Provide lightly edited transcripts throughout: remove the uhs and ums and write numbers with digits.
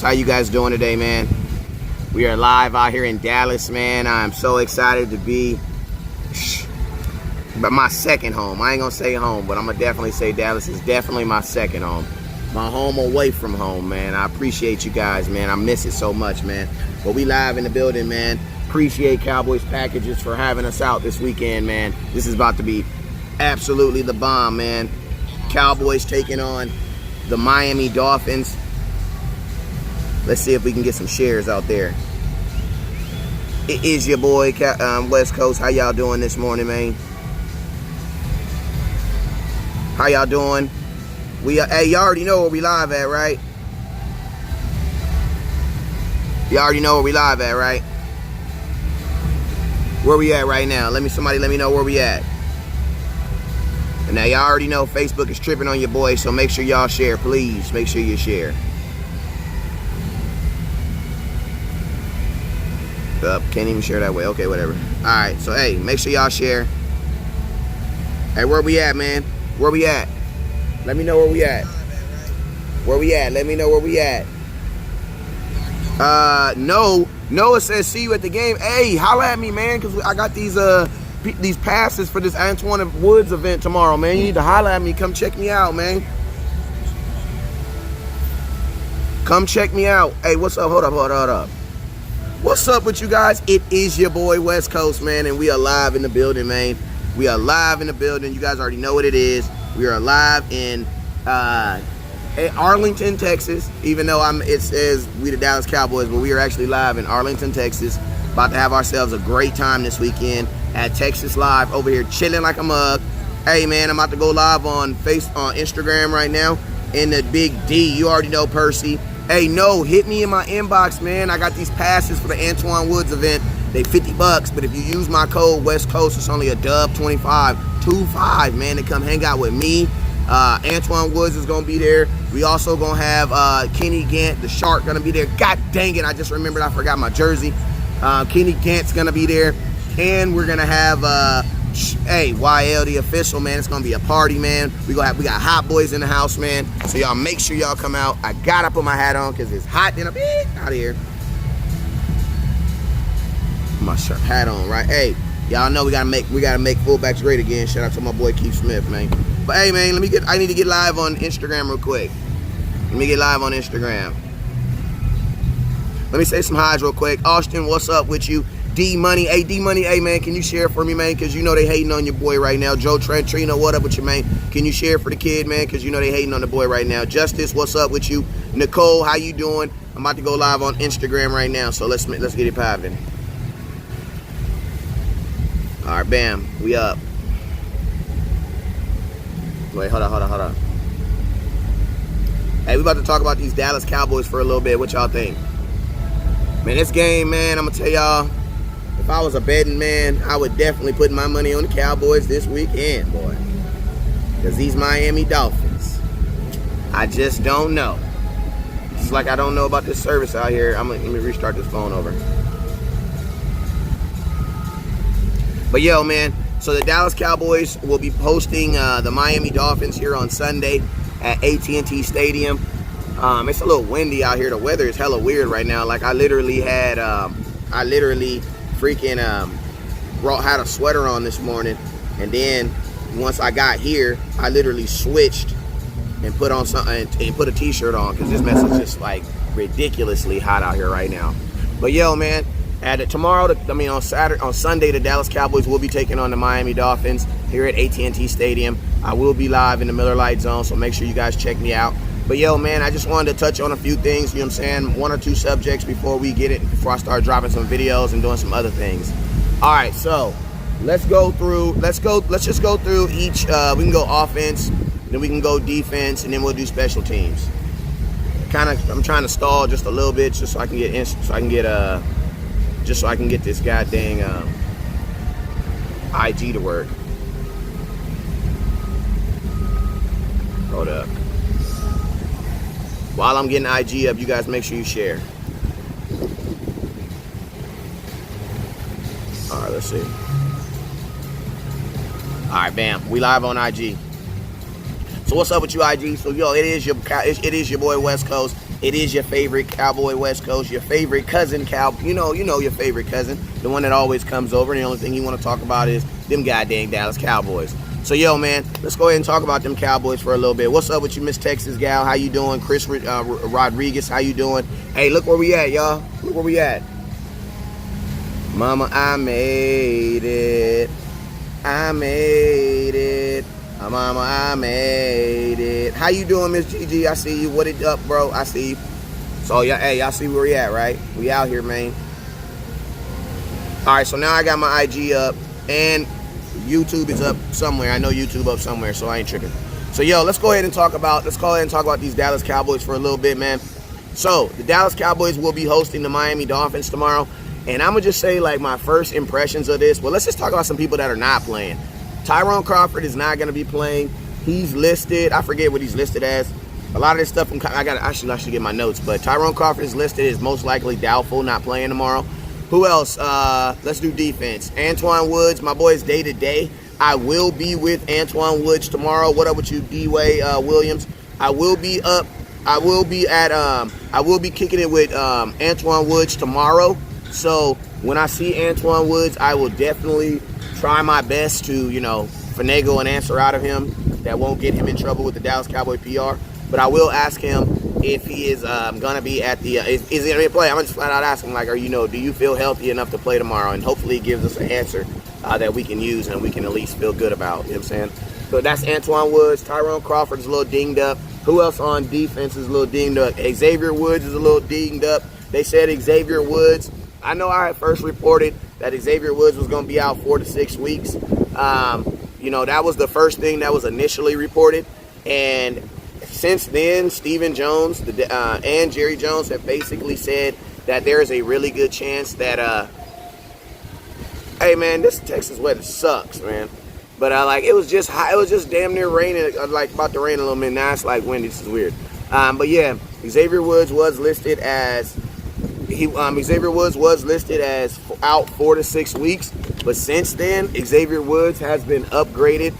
How you guys doing today, man? We are live out here in Dallas, man. I'm so excited to be but my second home. I ain't gonna say home, but I'm gonna definitely say Dallas is definitely my second home. My home away from home, man. I appreciate you guys, man. I miss it so much, man. But we live in the building, man. Appreciate Cowboys Packages for having us out this weekend, man. This is about to be absolutely the bomb, man. Cowboys taking on the Miami Dolphins. Let's see if we can get some shares out there. It is your boy, West Coast. How y'all doing this morning, man? How y'all doing? Hey, y'all already know where we live at, right? Y'all already know where we live at, right? Where we at right now? Somebody let me know where we at. And now y'all already know Facebook is tripping on your boy, so make sure y'all share, please. Make sure you share. Can't even share that way. Okay, whatever. Alright, so hey, make sure y'all share. Hey, where we at, man? Where we at? Let me know where we at. Where we at? Let me know where we at. No. Noah says, see you at the game. Hey, holla at me, man, because I got these passes for this Antoine Woods event tomorrow, man. You need to holla at me. Come check me out, man. Come check me out. Hey, what's up? Hold up. What's up with you guys? It is your boy West Coast, man, and we are live in the building, man. We are live in the building. You guys already know what it is. We are live in Arlington, Texas. Even though it says we the Dallas Cowboys, but we are actually live in Arlington, Texas. About to have ourselves a great time this weekend at Texas Live over here, chilling like a mug. Hey, man, I'm about to go live on Instagram right now in the Big D. You already know Percy. Hey, no, hit me in my inbox, man. I got these passes for the Antoine Woods event. They $50, but if you use my code West Coast, it's only a dub 25, man, to come hang out with me. Antoine Woods is gonna be there. We also gonna have Kenny Gant, the Shark, gonna be there. God dang it, I just remembered I forgot my jersey. Kenny Gant's gonna be there, and we're gonna have hey, YL the official, man. It's gonna be a party, man. We got hot boys in the house, man. So y'all make sure y'all come out. I gotta put my hat on because it's hot in a bit out of here. My shirt hat on, right? Hey, y'all know we gotta make fullbacks great again. Shout out to my boy Keith Smith, man. But hey, man, I need to get live on Instagram real quick. Let me get live on Instagram. Let me say some highs real quick. Austin, what's up with you? D-Money. Hey, D-Money, hey, man, can you share for me, man? Because you know they hating on your boy right now. Joe Trentrino, what up with you, man? Can you share for the kid, man? Because you know they hating on the boy right now. Justice, what's up with you? Nicole, how you doing? I'm about to go live on Instagram right now, so let's get it popping. All right, bam, we up. Wait, hold on. Hey, we about to talk about these Dallas Cowboys for a little bit. What y'all think? Man, this game, man, I'm going to tell y'all, if I was a betting man, I would definitely put my money on the Cowboys this weekend, boy. Because these Miami Dolphins, I just don't know. It's like I don't know about this service out here. Let me restart this phone over. But yo, man, so the Dallas Cowboys will be hosting the Miami Dolphins here on Sunday at AT&T Stadium. It's a little windy out here. The weather is hella weird right now. Like I literally had had a sweater on this morning, and then once I got here, I literally switched and put on something and put a t-shirt on because this mess is just like ridiculously hot out here right now. But yo, man, on Sunday, the Dallas Cowboys will be taking on the Miami Dolphins here at AT&T Stadium. I will be live in the Miller Lite Zone, so make sure you guys check me out. But yo, man, I just wanted to touch on a few things, you know what I'm saying? One or two subjects before I start dropping some videos and doing some other things. All right, so let's just go through each. We can go offense, then we can go defense, and then we'll do special teams. I'm trying to stall just a little bit just so I can get this goddamn IG to work. Hold up. While I'm getting IG up, you guys make sure you share. All right, let's see. All right, bam. We live on IG. So what's up with you, IG? So yo, it is your boy West Coast. It is your favorite Cowboy West Coast, your favorite cousin you know your favorite cousin, the one that always comes over, and the only thing you want to talk about is them goddamn Dallas Cowboys. So, yo, man, let's go ahead and talk about them Cowboys for a little bit. What's up with you, Miss Texas gal? How you doing? Chris Rodriguez, how you doing? Hey, look where we at, y'all. Look where we at. Mama, I made it. I made it. Mama, I made it. How you doing, Miss Gigi? I see you. What it up, bro? I see you. So, yeah, hey, y'all see where we at, right? We out here, man. All right, so now I got my IG up, and YouTube is up somewhere. I know YouTube up somewhere, so I ain't tripping. So, yo, let's go ahead and talk about these Dallas Cowboys for a little bit, man. So, the Dallas Cowboys will be hosting the Miami Dolphins tomorrow. And I'm going to just say, like, my first impressions of this. Well, let's just talk about some people that are not playing. Tyrone Crawford is not going to be playing. He's listed. I forget what he's listed as. A lot of this stuff, I should get my notes. But Tyrone Crawford is listed as most likely doubtful, not playing tomorrow. Who else? Let's do defense. Antoine Woods, my boy, is day-to-day. I will be with Antoine Woods tomorrow. What up with you, D-Way Williams? I will be kicking it with Antoine Woods tomorrow. So when I see Antoine Woods, I will definitely try my best to, finagle an answer out of him that won't get him in trouble with the Dallas Cowboy PR. But I will ask him if he is going to be at the is he going to play. I'm going to just flat out ask him, like, do you feel healthy enough to play tomorrow? And hopefully he gives us an answer that we can use and we can at least feel good about. You know what I'm saying? So that's Antoine Woods. Tyrone Crawford is a little dinged up. Who else on defense is a little dinged up? Xavier Woods is a little dinged up. They said Xavier Woods. I know I had first reported that Xavier Woods was going to be out 4 to 6 weeks. That was the first thing that was initially reported. And since then, Stephen Jones and Jerry Jones have basically said that there is a really good chance that, hey, man, this Texas weather sucks, man. But, it was just hot. It was just damn near raining, about to rain a little bit. Now it's like windy. This is weird. But, yeah, Xavier Woods was listed as out 4 to 6 weeks. But since then, Xavier Woods has been upgraded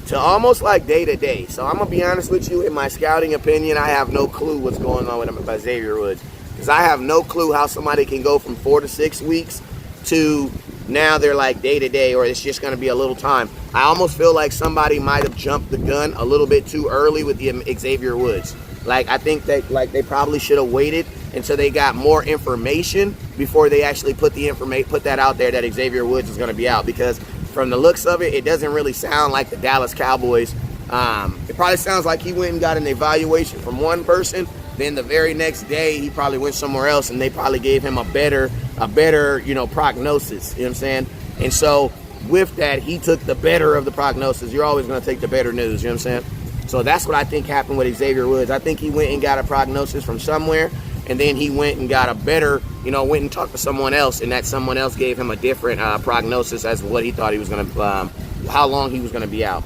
to almost like day-to-day. So I'm going to be honest with you, in my scouting opinion, I have no clue what's going on with him about Xavier Woods. Because I have no clue how somebody can go from 4 to 6 weeks to now they're like day-to-day, or it's just going to be a little time. I almost feel like somebody might have jumped the gun a little bit too early with the Xavier Woods. I think that they probably should have waited until they got more information before they actually put that out there that Xavier Woods is going to be out. Because from the looks of it, it doesn't really sound like the Dallas Cowboys. It probably sounds like he went and got an evaluation from one person. Then the very next day, he probably went somewhere else, and they probably gave him a better prognosis. You know what I'm saying? And so with that, he took the better of the prognosis. You're always going to take the better news. You know what I'm saying? So that's what I think happened with Xavier Woods. I think he went and got a prognosis from somewhere, and then he went and got a better, went and talked to someone else, and that someone else gave him a different prognosis as to what he thought he was going to, how long he was going to be out.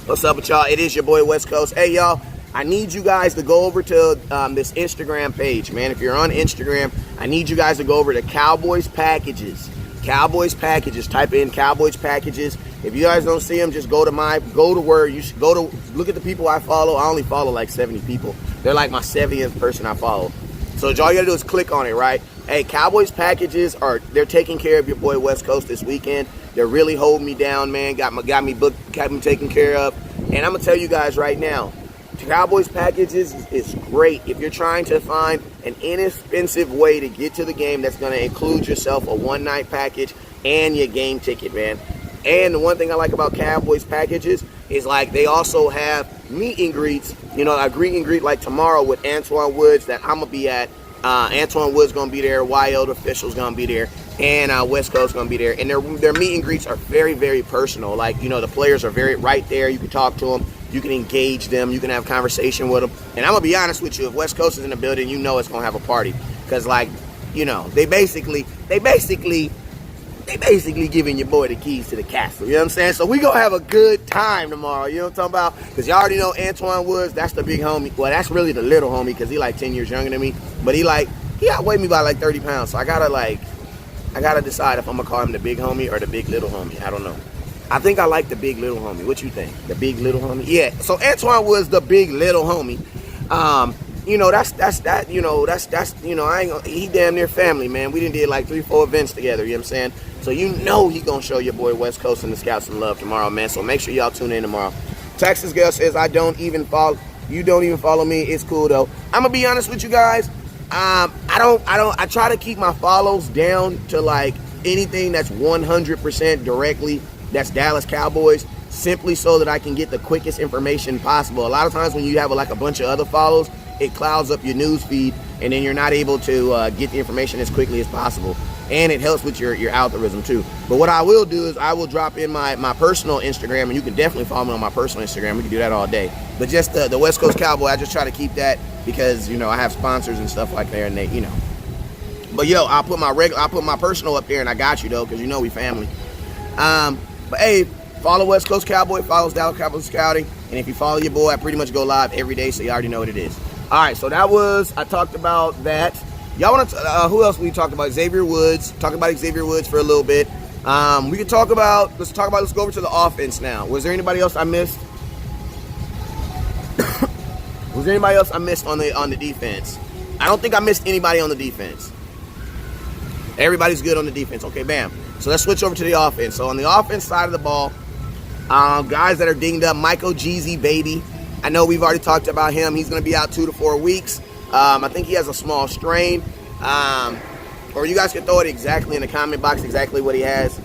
What's up with y'all? It is your boy West Coast. Hey, y'all, I need you guys to go over to this Instagram page, man. If you're on Instagram, I need you guys to go over to Cowboys Packages. Cowboys Packages. Type in Cowboys Packages. If you guys don't see them, just go to where you should go to. Look at the people I follow. I only follow like 70 people. They're like my 70th person I follow. So all you gotta do is click on it, right? Hey, Cowboys Packages they're taking care of your boy West Coast this weekend. They're really holding me down, man. Got me booked, got me taken care of. And I'm gonna tell you guys right now, Cowboys Packages is great if you're trying to find an inexpensive way to get to the game that's going to include yourself a one-night package and your game ticket, man. And the one thing I like about Cowboys Packages is they also have meet and greets, a meet and greet like tomorrow with Antoine Woods that I'm going to be at. Antoine Woods going to be there, YL the official's going to be there, and West Coast going to be there. And their meet and greets are very, very personal. The players are very right there. You can talk to them. You can engage them. You can have conversation with them. And I'm going to be honest with you. If West Coast is in the building, it's going to have a party. Because, they basically giving your boy the keys to the castle. You know what I'm saying? So we going to have a good time tomorrow. You know what I'm talking about? Because you already know Antoine Woods, that's the big homie. Well, that's really the little homie because he 10 years younger than me. But he outweighed me by 30 pounds. So I got to decide if I'm going to call him the big homie or the big little homie. I don't know. I think I like the big little homie. What you think? The big little homie? Yeah. So Antoine was the big little homie. he damn near family, man. We done did like 3-4 events together, you know what I'm saying? So he gonna show your boy West Coast and the Scouts some love tomorrow, man. So make sure y'all tune in tomorrow. Texas girl says, you don't even follow me. It's cool though. I'm gonna be honest with you guys. I try to keep my follows down to like anything that's 100% directly that's Dallas Cowboys, simply so that I can get the quickest information possible. A lot of times when you have like a bunch of other follows, it clouds up your news feed, and then you're not able to get the information as quickly as possible. And it helps with your algorithm too. But what I will do is I will drop in my personal Instagram, and you can definitely follow me on my personal Instagram. We can do that all day. But just the West Coast Cowboy, I just try to keep that because I have sponsors and stuff like that, and they But I'll put my personal up there, and I got you though, because we family. But hey, follow West Coast Cowboy, follow Dallas Cowboys Scouting, and if you follow your boy, I pretty much go live every day, so you already know what it is. All right, so I talked about that. Y'all want to, who else we talked about? Xavier Woods. Talk about Xavier Woods for a little bit. Let's go over to the offense now. Was there anybody else I missed? Was there anybody else I missed on the defense? I don't think I missed anybody on the defense. Everybody's good on the defense. Okay, bam. So let's switch over to the offense. So on the offense side of the ball, guys that are dinged up, Michael Jeezy, baby. I know we've already talked about him. He's going to be out 2 to 4 weeks. I think he has a small strain. Or you guys can throw it exactly in the comment box, exactly what he has.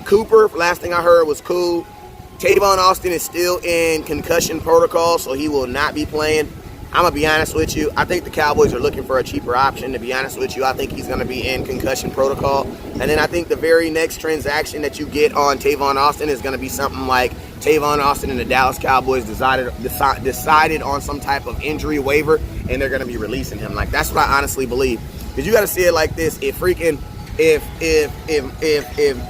Cooper, last thing I heard, was cool. Tavon Austin is still in concussion protocol, so he will not be playing. I'm going to be honest with you. I think the Cowboys are looking for a cheaper option, to be honest with you. I think he's going to be in concussion protocol. And then I think the very next transaction that you get on Tavon Austin is going to be something like Tavon Austin and the Dallas Cowboys decided on some type of injury waiver, and they're going to be releasing him. Like, that's what I honestly believe. Because you got to see it like this. If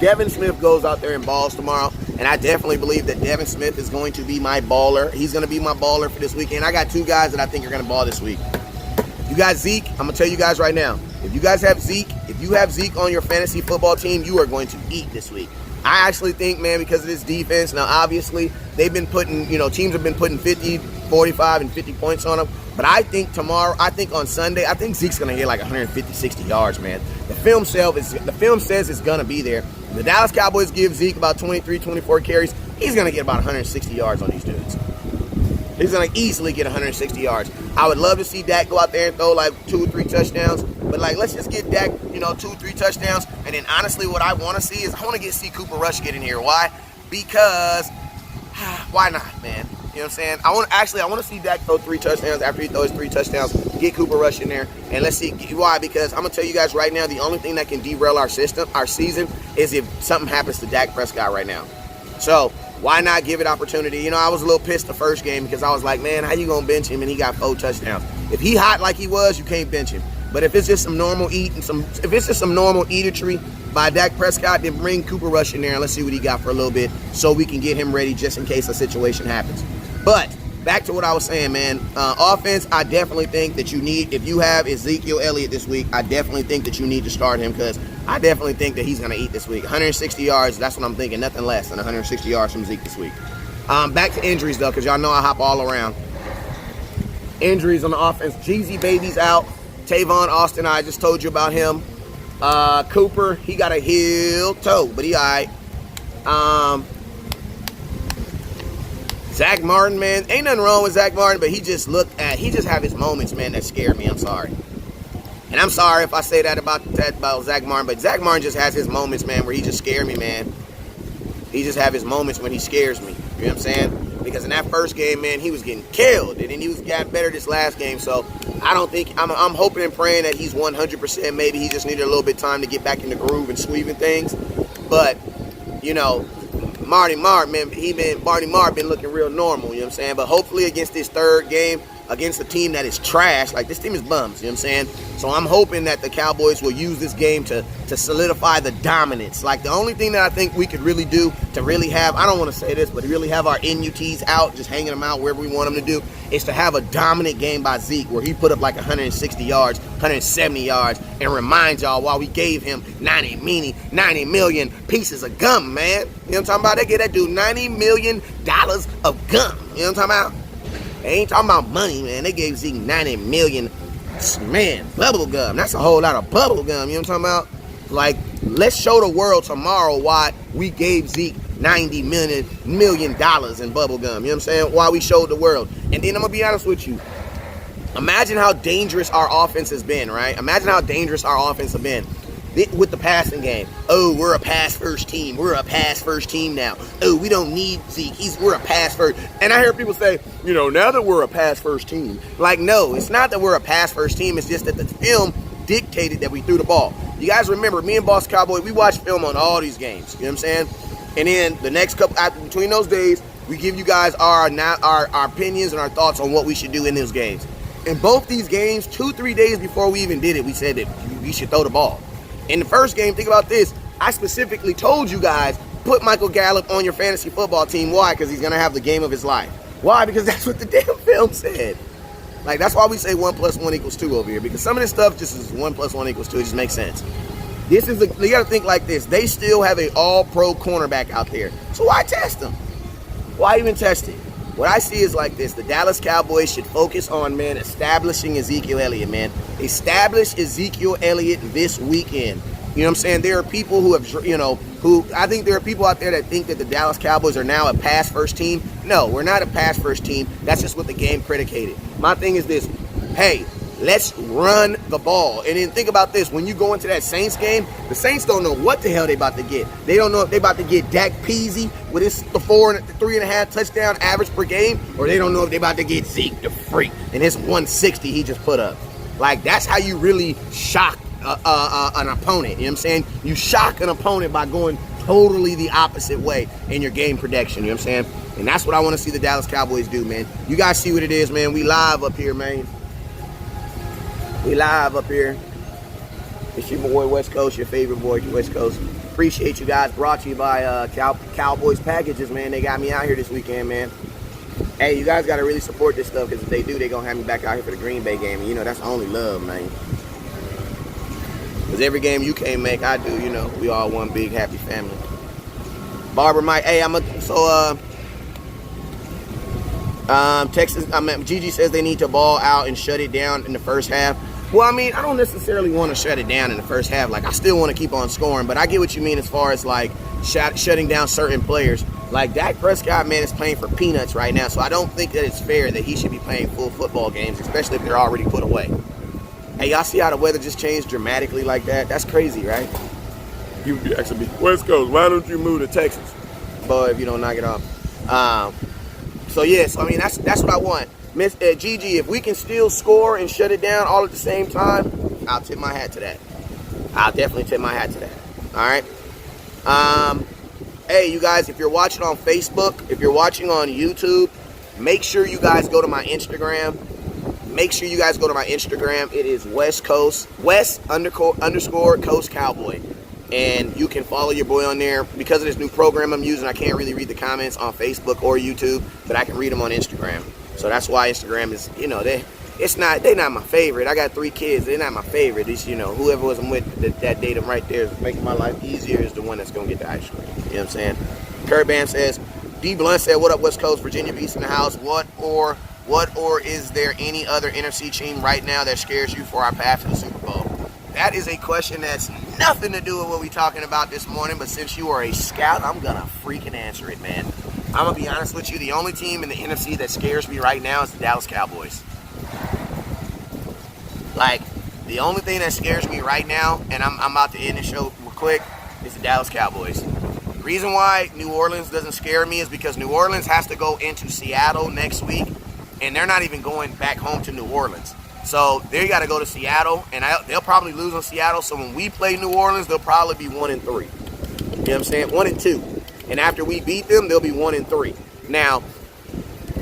Devin Smith goes out there and balls tomorrow, and I definitely believe that Devin Smith is going to be my baller. He's going to be my baller for this weekend. I got 2 guys that I think are going to ball this week. You got Zeke. I'm going to tell you guys right now. If you guys have Zeke, if you have Zeke on your fantasy football team, you are going to eat this week. I actually think, man, because of this defense, now obviously they've been putting, teams have been putting 50, 45, and 50 points on them. But I think on Sunday, I think Zeke's going to get like 150, 60 yards, man. The film says it's going to be there. The Dallas Cowboys give Zeke about 23, 24 carries. He's going to get about 160 yards on these dudes. He's going to easily get 160 yards. I would love to see Dak go out there and throw like 2 or 3 touchdowns. But like, let's just get Dak, 2 or 3 touchdowns. And then honestly, what I want to see is I want to see Cooper Rush get in here. Why? Because why not, man? You know what I'm saying? I want to see Dak throw 3 touchdowns. After he throws 3 touchdowns, get Cooper Rush in there, and let's see why. Because I'm gonna tell you guys right now, the only thing that can derail our season, is if something happens to Dak Prescott right now. So why not give it opportunity? I was a little pissed the first game because I was like, man, how you gonna bench him and he got 4 touchdowns? If he hot like he was, you can't bench him. But if it's just some normal eatertry by Dak Prescott, then bring Cooper Rush in there and let's see what he got for a little bit, so we can get him ready just in case a situation happens. But back to what I was saying, man. Offense, I definitely think that you need, if you have Ezekiel Elliott this week, I definitely think that you need to start him because I definitely think that he's going to eat this week. 160 yards, that's what I'm thinking. Nothing less than 160 yards from Zeke this week. Back to injuries, though, because y'all know I hop all around. Injuries on the offense. Jeezy Baby's out. Tavon Austin, I just told you about him. Cooper, he got a heel toe, but he all right. Zach Martin, man, ain't nothing wrong with Zach Martin, but he just have his moments, man, that scare me. I'm sorry. And I'm sorry if I say that about Zach Martin, but Zach Martin just has his moments, man, where he just scare me, man. He just have his moments when he scares me. You know what I'm saying? Because in that first game, man, he was getting killed, and then he was got better this last game. So I don't think I'm hoping and praying that he's 100%. Maybe he just needed a little bit of time to get back in the groove and sweeping things. But Marty Marr been looking real normal, you know what I'm saying? But hopefully against this third game, against a team that is trash, like this team is bums, you know what I'm saying? So I'm hoping that the Cowboys will use this game to solidify the dominance. Like the only thing that I think we could really do to really have, I don't want to say this, but to really have our NUTs out, just hanging them out wherever we want them to do, is to have a dominant game by Zeke where he put up like 160 yards, 170 yards, and remind y'all why we gave him 90 million pieces of gum, man. You know what I'm talking about? They get that dude $90 million of gum. You know what I'm talking about? They ain't talking about money, man. They gave Zeke $90 million. Man, bubble gum. That's a whole lot of bubble gum. You know what I'm talking about? Like, let's show the world tomorrow why we gave Zeke $90 million in bubble gum. You know what I'm saying? Why we showed the world. And then I'm going to be honest with you. Imagine how dangerous our offense has been, right? Imagine how dangerous our offense has been with the passing game. Oh, we're a pass-first team. We're a pass-first team now. Oh, we don't need Zeke. We're a pass-first. And I hear people say, now that we're a pass-first team. Like, no, it's not that we're a pass-first team. It's just that the film dictated that we threw the ball. You guys remember, me and Boss Cowboy, we watch film on all these games. You know what I'm saying? And then the next couple, between those days, we give you guys our opinions and our thoughts on what we should do in those games. In both these games, 2-3 days before we even did it, we said that we should throw the ball. In the first game, think about this. I specifically told you guys, put Michael Gallup on your fantasy football team. Why? Because he's going to have the game of his life. Why? Because that's what the damn film said. Like, that's why we say 1 + 1 = 2 over here. Because some of this stuff just is 1 + 1 = 2. It just makes sense. You got to think like this. They still have an all-pro cornerback out there. So why test them? Why even test it? What I see is like this. The Dallas Cowboys should focus on, man, establishing Ezekiel Elliott, man. Establish Ezekiel Elliott this weekend. You know what I'm saying? There are people who have, I think there are people out there that think that the Dallas Cowboys are now a pass-first team. No, we're not a pass-first team. That's just what the game predicated. My thing is this. Hey, let's run the ball. And then think about this. When you go into that Saints game, the Saints don't know what the hell they about to get. They don't know if they about to get Dak Peasy with his 3.5 touchdown average per game, or they don't know if they about to get Zeke the freak and his 160 he just put up. Like, that's how you really shock an opponent. You know what I'm saying? You shock an opponent by going totally the opposite way in your game prediction. You know what I'm saying? And that's what I want to see the Dallas Cowboys do, man. You guys see what it is, man. We live up here, man. We live up here. It's your boy West Coast, your favorite boy, West Coast. Appreciate you guys. Brought to you by Cowboys Packages, man. They got me out here this weekend, man. Hey, you guys got to really support this stuff, because if they do, they're going to have me back out here for the Green Bay game. And, that's only love, man. Because every game you can't make, I do, We all one big happy family. Barber Mike, hey, Texas, Gigi says they need to ball out and shut it down in the first half. Well, I don't necessarily want to shut it down in the first half. Like, I still want to keep on scoring, but I get what you mean as far as, like, shutting down certain players. Like, Dak Prescott, man, is playing for peanuts right now, so I don't think that it's fair that he should be playing full football games, especially if they're already put away. Hey, y'all see how the weather just changed dramatically like that? That's crazy, right? You actually be West Coast. Why don't you move to Texas? Boy, if you don't knock it off. So that's what I want. Miss Gigi, if we can still score and shut it down all at the same time, I'll tip my hat to that. I'll definitely tip my hat to that. All right. Hey, you guys, if you're watching on Facebook, if you're watching on YouTube, make sure you guys go to my Instagram. Make sure you guys go to my Instagram. It is West __ Coast Cowboy. And you can follow your boy on there. Because of this new program I'm using, I can't really read the comments on Facebook or YouTube, but I can read them on Instagram. So that's why Instagram is, they're not my favorite. I got 3 kids. They're not my favorite. It's, whoever was I'm with that datum right there is making my life easier is the one that's going to get the ice cream. You know what I'm saying? Kurt Bam says, D. Blunt said, what up, West Coast? Virginia Beast in the house. What or is there any other NFC team right now that scares you for our path to the Super Bowl? That is a question that's nothing to do with what we're talking about this morning, but since you are a scout, I'm going to freaking answer it, man. I'm going to be honest with you. The only team in the NFC that scares me right now is the Dallas Cowboys. Like, the only thing that scares me right now, and I'm about to end the show real quick, is the Dallas Cowboys. The reason why New Orleans doesn't scare me is because New Orleans has to go into Seattle next week, and they're not even going back home to New Orleans. So they got to go to Seattle, and they'll probably lose on Seattle. So when we play New Orleans, they'll probably be 1-3. You know what I'm saying? 1-2. And after we beat them, they'll be 1-3. Now,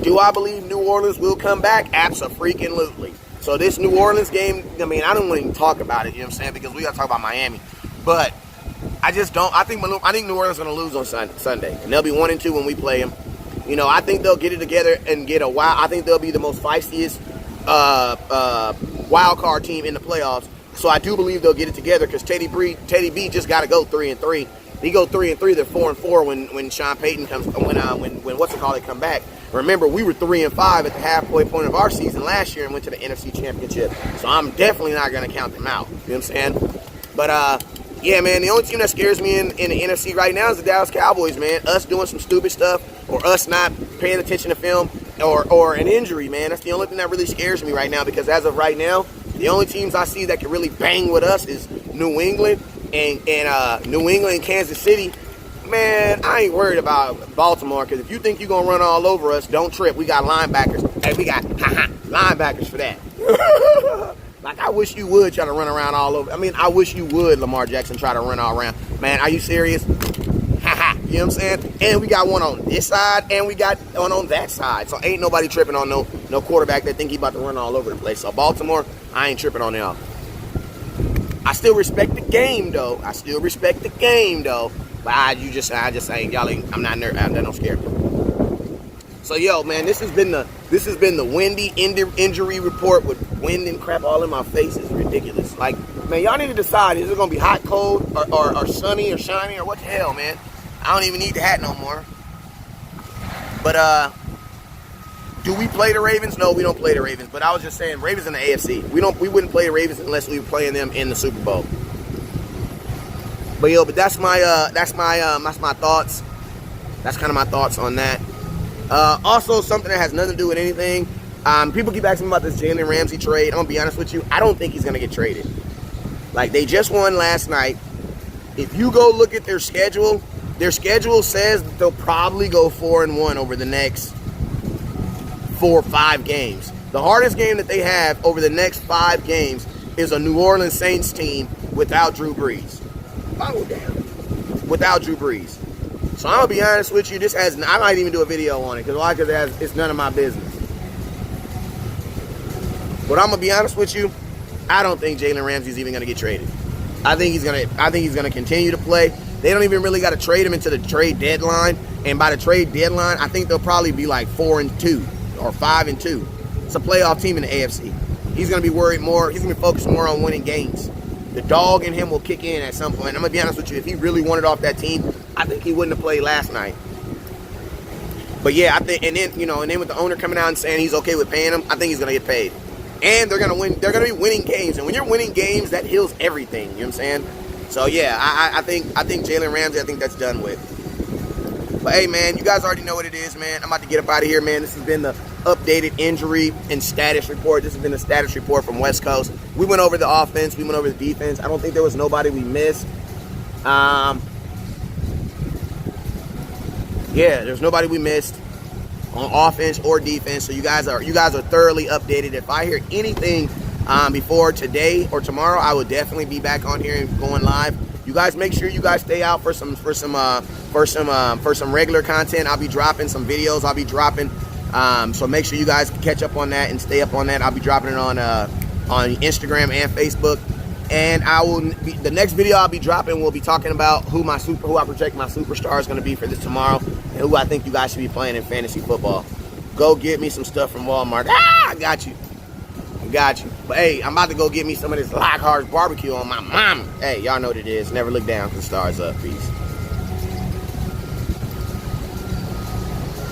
do I believe New Orleans will come back? Absolutely. So this New Orleans game, I don't want to even talk about it, you know what I'm saying, because we got to talk about Miami. But I just don't. I think New Orleans is going to lose on Sunday, and they'll be 1-2 when we play them. I think they'll get it together and get a wild. I think they'll be the most feistiest wild card team in the playoffs. So I do believe they'll get it together because Teddy B just got to go 3-3. He go 3-3. They're 4-4 when Sean Payton comes. When what's it called? They come back. Remember, we were 3-5 at the halfway point of our season last year and went to the NFC Championship. So I'm definitely not gonna count them out. You know what I'm saying? But yeah, man, the only team that scares me in the NFC right now is the Dallas Cowboys, man. Us doing some stupid stuff or us not paying attention to film or an injury, man. That's the only thing that really scares me right now because as of right now, the only teams I see that can really bang with us is New England and New England and Kansas City. Man, I ain't worried about Baltimore because if you think you're going to run all over us, don't trip. We got linebackers. Hey, we got linebackers for that. Like, I wish you would try to run around all over. I mean, I wish you would, Lamar Jackson, try to run all around. Man, are you serious? You know what I'm saying? And we got one on this side, and we got one on that side. So ain't nobody tripping on no quarterback that think he about to run all over the place. So Baltimore, I ain't tripping on them. I still respect the game, though. But I just ain't, y'all ain't, I'm not no scared. So yo, man, this has been the windy injury report with wind and crap all in my face. It's ridiculous. Like, man, y'all need to decide, is it gonna be hot, cold, or sunny or shiny, or what the hell, man? I don't even need the hat no more. But do we play the Ravens? No, we don't play the Ravens. But I was just saying, Ravens in the AFC. We wouldn't play the Ravens unless we were playing them in the Super Bowl. But yo, that's my thoughts. That's kind of my thoughts on that. Also, something that has nothing to do with anything. People keep asking me about this Jalen Ramsey trade. I'm gonna be honest with you. I don't think he's gonna get traded. Like, they just won last night. If you go look at their schedule says that they'll probably go 4-1 over the next 4 or 5 games. The hardest game that they have over the next 5 games is a New Orleans Saints team without Drew Brees. Oh, damn. Without Drew Brees. So I'm going to be honest with you, I might even do a video on it. Because why? Because it's none of my business. But I'm going to be honest with you, I don't think Jalen Ramsey's even going to get traded. I think he's going to continue to play. They don't even really got to trade him into the trade deadline. And by the trade deadline, I think they'll probably be like 4-2 or 5-2. It's a playoff team in the AFC. He's going to be worried more. He's going to be focused more on winning games. The dog in him will kick in at some point. I'm going to be honest with you. If he really wanted off that team, I think he wouldn't have played last night. But yeah, I think, and then with the owner coming out and saying he's okay with paying him, I think he's going to get paid. And they're going to win. They're going to be winning games. And when you're winning games, that heals everything. You know what I'm saying? So yeah, I think Jalen Ramsey, I think that's done with. But hey, man, you guys already know what it is, man. I'm about to get up out of here, man. This has been the updated injury and status report. This has been the status report from West Coast. We went over the offense. We went over the defense. I don't think there was nobody we missed. Yeah, there's nobody we missed on offense or defense. So you guys are thoroughly updated. If I hear anything before today or tomorrow, I will definitely be back on here and going live. You guys make sure you guys stay out for some regular content. I'll be dropping some videos. I'll be dropping. So make sure you guys catch up on that and stay up on that. I'll be dropping it on Instagram and Facebook. And the next video I'll be dropping will be talking about who I project my superstar is going to be for this tomorrow, and who I think you guys should be playing in fantasy football. Go get me some stuff from Walmart. I got you. But hey, I'm about to go get me some of this Lockhart's barbecue on my mama. Hey, y'all know what it is. Never look down, 'cause the stars up. Peace.